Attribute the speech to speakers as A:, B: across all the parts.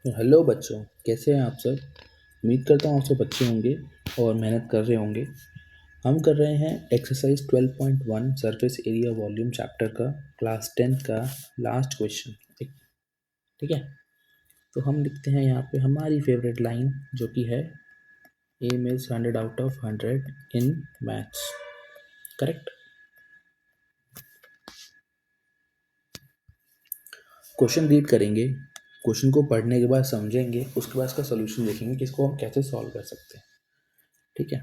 A: तो हेलो बच्चों, कैसे हैं आप सब। उम्मीद करता हूँ आप सब अच्छे होंगे और मेहनत कर रहे होंगे। हम कर रहे हैं exercise 12.1 surface area volume chapter का क्लास 10 का लास्ट क्वेश्चन। ठीक है, तो हम लिखते हैं यहाँ पे हमारी फेवरेट लाइन जो कि है M is 100 out of 100 in maths. Correct. Question read करेंगे, क्वेश्चन को पढ़ने के बाद समझेंगे, उसके बाद इसका सोल्यूशन देखेंगे कि इसको हम कैसे सॉल्व कर सकते हैं। ठीक है,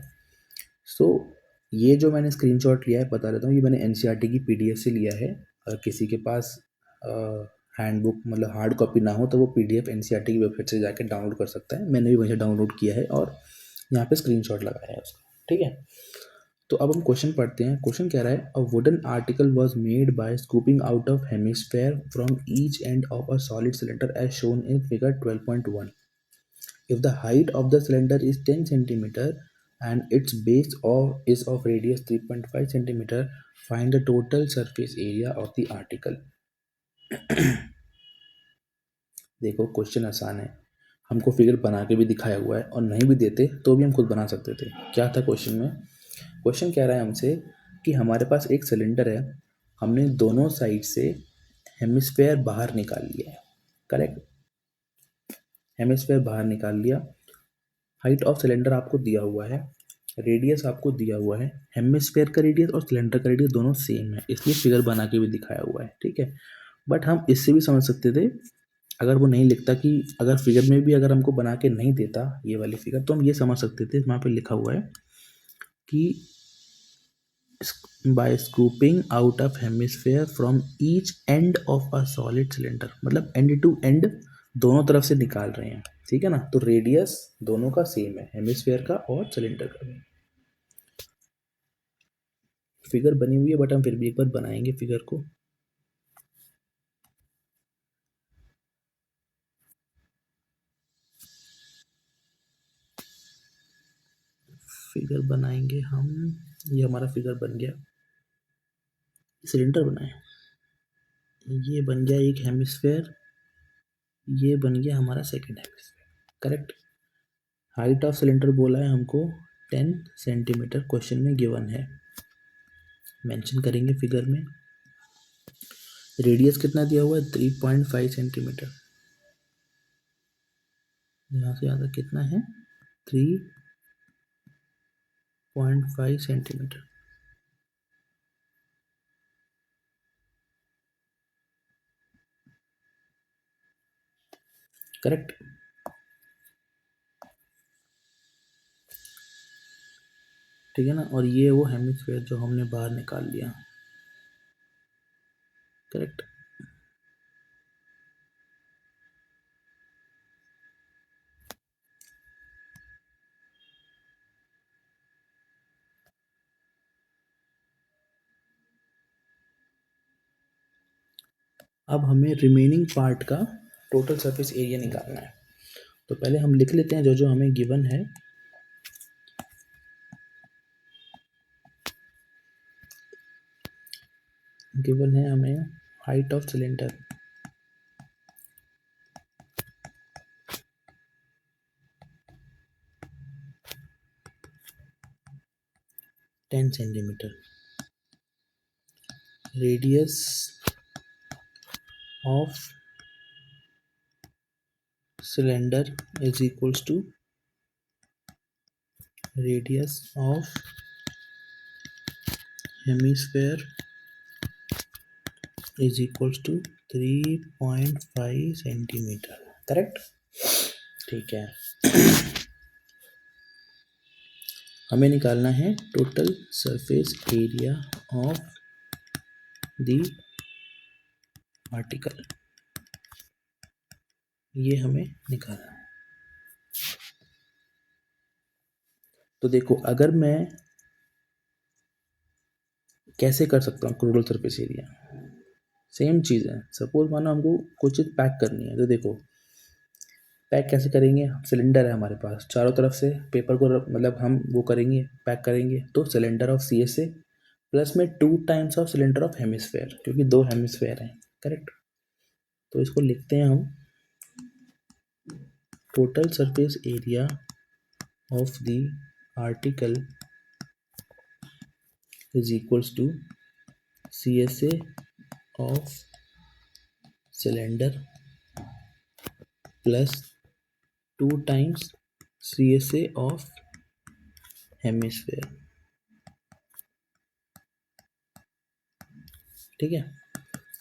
A: सो ये जो मैंने स्क्रीनशॉट लिया है बता देता हूँ, ये मैंने एनसीईआरटी की पीडीएफ से लिया है। अगर किसी के पास हैंडबुक मतलब हार्ड कॉपी ना हो तो वो पीडीएफ एनसीईआरटी की वेबसाइट से जाकर डाउनलोड कर सकता है। मैंने भी वहीं डाउनलोड किया है और यहाँ पे स्क्रीनशॉट लगाया है उसका। ठीक है, तो अब हम क्वेश्चन पढ़ते हैं। क्वेश्चन कह रहा है a wooden article was made by scooping out of hemisphere from each end of a solid cylinder as shown in figure 12.1. If the height of the cylinder is 10 centimeter and its base is of radius 3.5 centimeter, find the total surface area of the article. देखो question आसान है, हमको figure बना के भी दिखाया हुआ है और नहीं भी देते तो भी हम खुद बना सकते थे। क्या था क्वेश्चन में? क्वेश्चन कह रहा है हमसे कि हमारे पास एक सिलेंडर है, हमने दोनों साइड से हेमिस्फेयर बाहर निकाल लिया है। करेक्ट, हेमिस्फेयर बाहर निकाल लिया। हाइट ऑफ सिलेंडर आपको दिया हुआ है, रेडियस आपको दिया हुआ है। हेमिस्फेयर का रेडियस और सिलेंडर का रेडियस दोनों सेम है, इसलिए फिगर बना के भी दिखाया हुआ है। ठीक है, बट हम इससे भी समझ सकते थे अगर वो नहीं लिखता कि अगर फिगर में भी अगर हमको बना के नहीं देता ये वाली फिगर, तो हम ये समझ सकते थे, वहाँ पे लिखा हुआ है कि by scooping out of hemisphere from each end of a solid cylinder, मतलब एंड टू एंड दोनों तरफ से निकाल रहे हैं। ठीक है ना, तो रेडियस दोनों का सेम है, हेमिस्फेयर का और सिलेंडर का भी। फिगर बनी हुई है बट हम फिर भी एक बार बनाएंगे फिगर को। फिगर बनाएंगे हम, ये हमारा फिगर बन गया, सिलेंडर बनाए, ये बन गया एक हेमिस्फेयर, ये बन गया हमारा second hemisphere. Correct. Height of cylinder बोला है हमको 10 सेंटीमीटर, क्वेश्चन में गिवन है, मेंशन करेंगे फिगर में। रेडियस कितना दिया हुआ है? 3.5 सेंटीमीटर। यहाँ से यहाँ तक कितना है? 3.5 सेंटीमीटर। करेक्ट। ठीक है ना, और ये वो हेमिस्फेयर जो हमने बाहर निकाल लिया। करेक्ट। अब हमें रिमेनिंग पार्ट का टोटल सरफेस एरिया निकालना है, तो पहले हम लिख लेते हैं जो जो हमें गिवन है। गिवन है हमें height of cylinder 10 centimetre, radius of cylinder is equals to radius of hemisphere is equals to 3.5 centimetre. Correct. ठीक है, हमें निकालना है total surface area of the article, ये हमें निकालना है। तो देखो अगर मैं कैसे कर सकता हूँ टोटल सरफेस एरिया, सेम चीज़ है। सपोज मानो हमको कुछ चीज़ पैक करनी है, तो देखो पैक कैसे करेंगे। सिलेंडर है हमारे पास, चारों तरफ से पेपर को मतलब हम वो करेंगे, पैक करेंगे, तो cylinder of C S A plus में 2 times of cylinder of hemisphere, क्योंकि 2 हेमिस्फेयर हैं। करेक्ट, तो इसको लिखते हैं हम total surface area of the article is equals to CSA of cylinder plus 2 times CSA of hemisphere. ठीक है,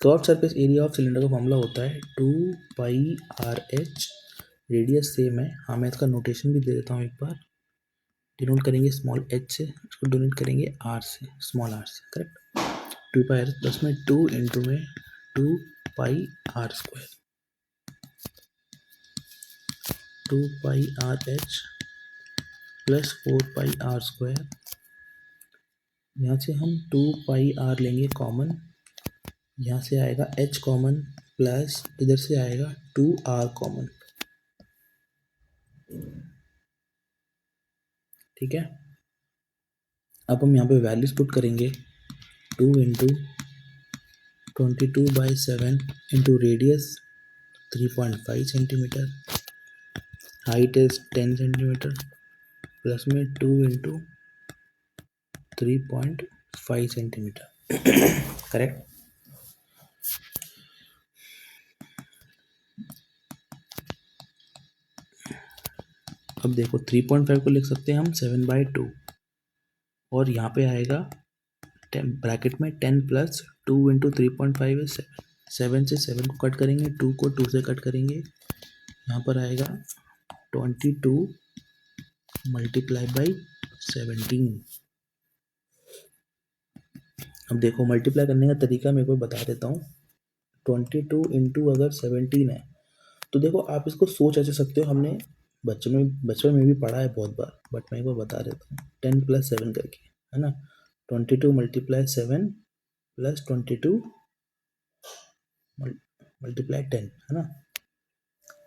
A: curve surface area of cylinder का फॉर्मूला होता है 2πRH। रेडियस सेम है, हाँ मैं इसका नोटेशन भी दे देता हूँ एक बार। डिनोट करेंगे स्मॉल h से, इसको डिनोट करेंगे r से, स्मॉल r से, करेक्ट। 2πR प्लस में 2 इंटू में 2πR², 2πRH प्लस 4πR²। यहाँ से हम 2πR लेंगे कॉमन, यहाँ से आएगा h कॉमन प्लस इधर से आएगा 2r कॉमन। ठीक है, अब हम यहाँ पे वैल्यूज पुट करेंगे। 2 into 22/7 into radius 3.5 centimetre, height is 10 centimetre, plus में 2 इंटू 3.5 सेंटीमीटर। करेक्ट। अब देखो 3.5 को लिख सकते हैं हम 7/2, और यहाँ पे आएगा ब्रैकेट में 10 प्लस 2 इंटू 3.5 इज 7। 7 से 7 को कट करेंगे, 2 को 2 से कट करेंगे, यहाँ पर आएगा 22 मल्टीप्लाई बाई 17। अब देखो मल्टीप्लाई करने का तरीका मैं कोई बता देता हूँ। 22 इंटू अगर 17 है तो देखो आप इसको सोच ऐसे सकते हो, हमने बचपन में भी पढ़ा है बहुत बार, बट मैं एक बार बता देता हूँ। 10 प्लस 7 करके, है ना, 22 मल्टीप्लाई 7 प्लस 22 मल्टीप्लाई 10, है ना।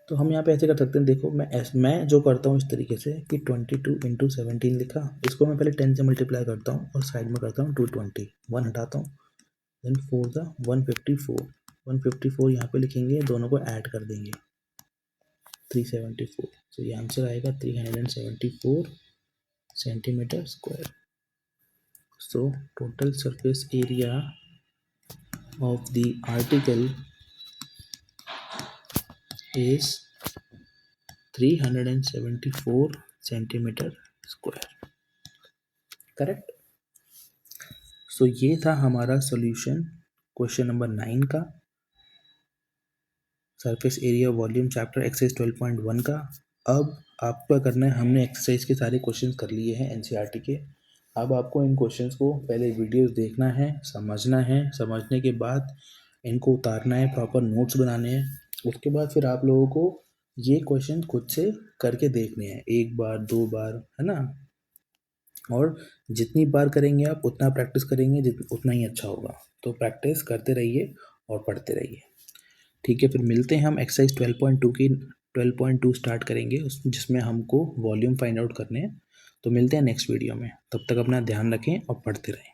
A: तो हम यहाँ पे ऐसे कर सकते हैं, देखो मैं जो करता हूँ इस तरीके से कि 22 इंटू 17 लिखा, इसको मैं पहले 10 से मल्टीप्लाई करता हूँ और साइड में करता हूँ 220, 1 हटाता हूँ, देन 4 का 154, 154 यहाँ पे लिखेंगे, दोनों को ऐड कर देंगे 374। तो ये आंसर आएगा 374 centimetre square. So total surface area of the article is 374 centimetre square. Correct. So ये था हमारा सॉल्यूशन क्वेश्चन नंबर 9 का, surface area volume chapter exercise 12.1 का। अब आपको करना है, हमने एक्सरसाइज के सारे क्वेश्चंस कर लिए हैं एनसीईआरटी के। अब आपको इन क्वेश्चंस को पहले वीडियोस देखना है, समझना है, समझने के बाद इनको उतारना है, प्रॉपर नोट्स बनाने हैं। उसके बाद फिर आप लोगों को ये क्वेश्चन खुद से करके देखने हैं, 1 बार 2 बार, है ना। और जितनी बार करेंगे आप उतना प्रैक्टिस करेंगे, उतना ही अच्छा होगा। तो प्रैक्टिस करते रहिए और पढ़ते रहिए। ठीक है, फिर मिलते हैं हम एक्सरसाइज 12.2 की 12.2 स्टार्ट करेंगे, जिसमें हमको वॉल्यूम फाइंड आउट करने हैं। तो मिलते हैं नेक्स्ट वीडियो में, तब तक अपना ध्यान रखें और पढ़ते रहें।